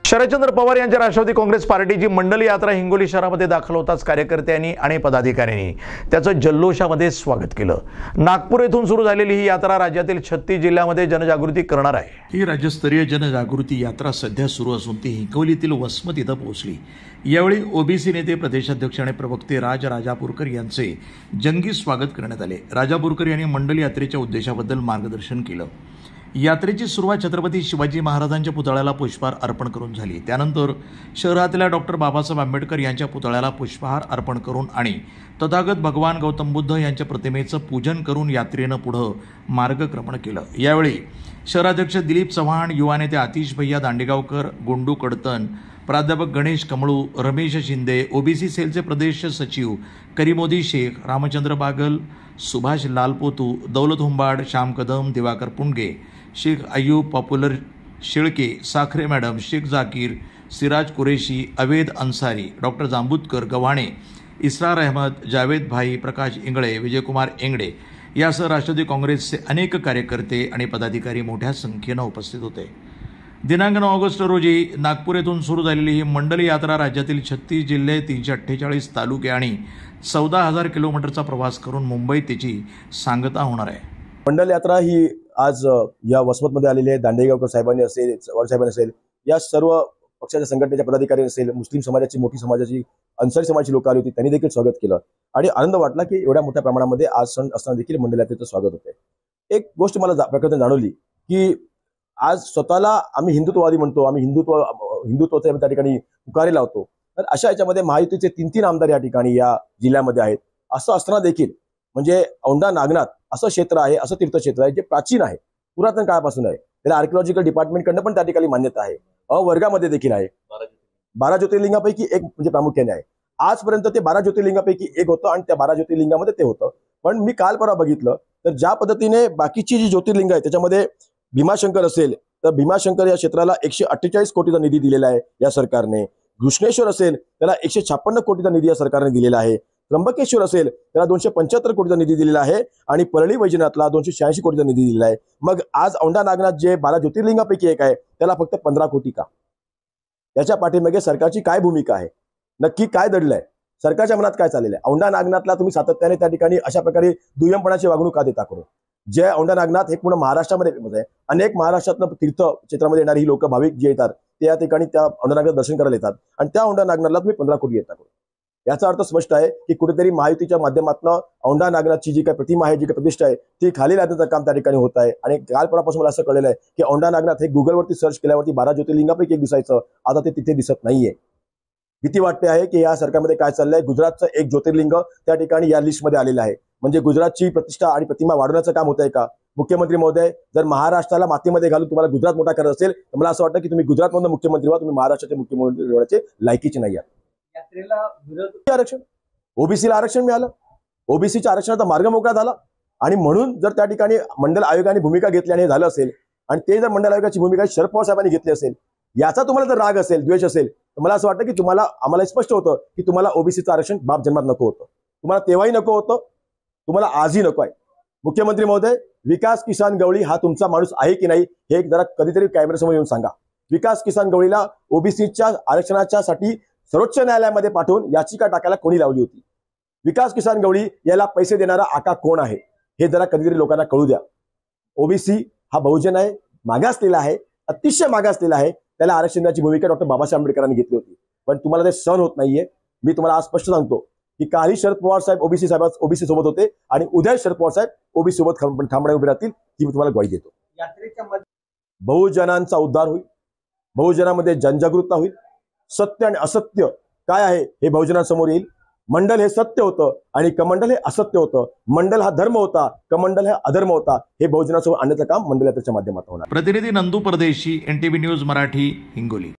शरदचंद्र पवार यांच्या राष्ट्रवादी काँग्रेस पार्टीची मंडल यात्रा हिंगोली शहरामध्ये दाखल होताच कार्यकर्त्यांनी आणि पदाधिकाऱ्यांनी त्याचं जल्लोषामध्ये स्वागत केलं। नागपूर येथून सुरू झालेली ही यात्रा राज्यातील 36 जिल्ह्यांमध्ये जनजागृती करणार आहे। ही राज्यस्तरीय जनजागृती यात्रा सध्या सुरू असून ती हिंगोलीतील वसमत इथं पोहोचली। यावेळी ओबीसी नेते, प्रदेशाध्यक्ष आणि प्रवक्ते राजापूरकर यांचे जंगी स्वागत करण्यात आले। राजापूरकर यांनी मंडल यात्रेच्या उद्देशाबद्दल मार्गदर्शन केलं। यात्रेची सुरुवात छत्रपती शिवाजी महाराजांच्या पुतळ्याला पुष्पहार अर्पण करून झाली। त्यानंतर शहरातल्या डॉक्टर बाबासाहेब आंबेडकर यांच्या पुतळ्याला पुष्पहार अर्पण करून आणि तथागत भगवान गौतम बुद्ध यांच्या प्रतिमेचं पूजन करून यात्रेनं पुढे मार्गक्रमण केलं। यावेळी शहराध्यक्ष दिलीप चव्हाण, युवा नेते आतिश भैया दांडेगावकर, गोंडू कडतन, प्राध्यापक गणेश कमळू, रमेश शिंदे, ओबीसी सेलचे प्रदेश सचिव Karimodi Shaikh, Ramchandra Bagal, Subhash Lalpotu, Daulat Humbad, Shyam Kadam, Diwakar Pundge, Shaikh Ayub, Popular Shelke, Sakhare madam, Shaikh Zakir, Siraj Qureshi, Aved Ansari, doctor Jambutkar, Gavhane, Israr Ahmad, Javed bhai, Prakash Ingale, Vijaykumar Yengde यासह राष्ट्रवादी काँग्रेसचे अनेक कार्यकर्ते आणि पदाधिकारी मोठ्या संख्येनं उपस्थित होते। दिनांक 9 ऑगस्ट रोजी नागपूर येथून सुरू झालेली ही मंडल यात्रा राज्यातील 36 जिल्हे, 348 तालुके आणि 14,000 किलोमीटरचा प्रवास करून मुंबईत त्याची सांगता होणार आहे। मंडल यात्रा ही आज या वसमतमध्ये आलेली आहे। दांडेगावकर साहेबांनी असेल, चव्हाण साहेबांनी असेल, या सर्व पक्षाच्या संघटनेच्या पदाधिकारी असेल, मुस्लिम समाजाची, मोठी समाजाची, अन्सारी समाजाची लोक आली होती, त्यांनी देखील स्वागत केलं आणि आनंद वाटला की एवढ्या मोठ्या प्रमाणामध्ये आज सण असताना देखील मंडल यात्रेचं स्वागत होते। एक गोष्ट मला प्रकर्षाने जाणवली की आज स्वतःला आम्ही हिंदुत्ववादी म्हणतो, आम्ही हिंदुत्वाचा त्या ठिकाणी पुकारे लावतो, तर अशा याच्यामध्ये महायुतीचे 3 आमदार या ठिकाणी या जिल्ह्यामध्ये आहेत। असं असताना देखील म्हणजे औंढा नागनाथ असं क्षेत्र आहे, असं तीर्थक्षेत्र आहे जे प्राचीन आहे, पुरातन काळापासून आहे, त्याला आर्किओलॉजिकल डिपार्टमेंटकडनं पण त्या ठिकाणी मान्यता आहे, वर्गामध्ये देखील आहे। 12 ज्योतिर्लिंगापैकी एक म्हणजे प्रामुख्याने आहे। आजपर्यंत ते 12 ज्योतिर्लिंगापैकी एक होतं आणि त्या 12 ज्योतिर्लिंगामध्ये ते होतं। पण मी काल परवा बघितलं तर ज्या पद्धतीने बाकीची जी ज्योतिर्लिंग आहे त्याच्यामध्ये भीमाशंकर असेल तर भीमाशंकर या क्षेत्राला 148 कोटीचा निधी दिलेला आहे या सरकारने। घृष्णेश्वर असेल त्याला 156 कोटीचा निधी या सरकारने दिलेला आहे। त्र्यंबकेश्वर असेल त्याला 275 कोटीचा निधी दिलेला आहे आणि परळी वैजनाथला 286 कोटीचा निधी दिलेला आहे। मग आज औंढा नागनाथ जे 12 ज्योतिर्लिंगापैकी एक आहे त्याला फक्त 15 कोटी का? याच्या पाठीमागे सरकारची काय भूमिका आहे? नक्की काय दडलंय? सरकारच्या मनात काय चाललेलं आहे? औंढा नागनाथला तुम्ही सातत्याने त्या ठिकाणी अशा प्रकारे दुय्यमपणाची वागणूक का देता करून? जे औंढा नागनाथ हे पूर्ण महाराष्ट्रामध्ये फेमस आहे। अनेक महाराष्ट्रातनं तीर्थ क्षेत्रामध्ये येणारी ही लोक, भाविक जे येतात ते या ठिकाणी त्या औंढा नागनाथ दर्शन करायला येतात आणि त्या औंढा नागनाथला तुम्ही 15 कोटी देता करून। याचा अर्थ स्पष्ट आहे की कुठेतरी महायुतीच्या माध्यमातून औंढा नागनाथची जी काही प्रतिमा आहे, जी काही प्रतिष्ठा आहे ती खाली लादण्याचं काम त्या ठिकाणी होत आहे। आणि काल परवापासून मला असं कळलेलं आहे की औंढा नागनाथ हे गुगलवरती सर्च केल्यावरती 12 ज्योतिर्लिंगापैकी एक दिसायचं, आता ते तिथे दिसत नाहीये। भीती वाटते आहे की या सरकारमध्ये काय चाललंय। गुजरातचं एक ज्योतिर्लिंग त्या ठिकाणी या लिस्टमध्ये आलेलं आहे, म्हणजे गुजरातची प्रतिष्ठा आणि प्रतिमा वाढवण्याचं काम होत आहे का? मुख्यमंत्री महोदय, जर महाराष्ट्राला मातीमध्ये घालून तुम्हाला गुजरात मोठा करायचं असेल तर मला असं वाटतं की तुम्ही गुजरातमधून मुख्यमंत्री व्हा, तुम्ही महाराष्ट्राचे मुख्यमंत्री होण्याचे लायकीचे नाही आहात। यात्रेला विरोध आरक्षण, ओबीसीला आरक्षण मिळालं, ओबीसीच्या आरक्षणाचा मार्ग मोकळा झाला आणि म्हणून जर त्या ठिकाणी मंडल आयोगाने भूमिका घेतली आणि हे झालं असेल आणि ते जर मंडल आयोगाची भूमिका शरद पवार साहेबांनी घेतली असेल, याचा तुम्हाला जर राग असेल, द्वेष असेल, तर मला असं वाटतं की तुम्हाला, आम्हाला स्पष्ट होतं की तुम्हाला ओबीसीचं आरक्षण बाप जन्मात नको होतं, तुम्हाला तेव्हाही नको होतं, तुम्हाला आजही नको आहे। मुख्यमंत्री महोदय, विकास किसान गवळी हा तुमचा माणूस आहे की नाही हे जरा कधीतरी कॅमेऱ्यासमोर येऊन सांगा। विकास किसान गवळीला ओबीसीच्या आरक्षणाच्या साठी सर्वोच्च न्यायालयामध्ये पाठवून याचिका टाकायला कोणी लावली होती? विकास किसान गवळी याला पैसे देणारा आका कोण आहे हे जरा कधीतरी लोकांना कळू द्या। ओबीसी हा बहुजन आहे, मागासलेला आहे, अतिशय मागासलेला आहे, त्याला आरक्षण देण्याची भूमिका डॉक्टर बाबासाहेब आंबेडकरांनी घेतली होती, पण तुम्हाला ते सहन होत नाहीये। मी तुम्हाला आज स्पष्ट सांगतो की काही शरद पवार साहेब ओबीसी सोबत होते आणि उद्या शरद पवार साहेब ओबीसी सोबत ठामपणे उभे राहतील, ही मी तुम्हाला ग्वाही देतो। यात्रेच्या बहुजनांचा उद्धार होईल, बहुजनामध्ये जनजागृतता होईल, सत्य आणि असत्य काय आहे हे बहुजनांसमोर येईल। मंडल हे सत्य होतं आणि कमंडल हे असत्य होतं, मंडल हा धर्म होता, कमंडल हा अधर्म होता, हे बहुजनांसमोर आणण्याचं काम मंडल यात्रेच्या माध्यमातून होणार। प्रतिनिधी नंदू परदेशी, NTV न्यूज मराठी, हिंगोली।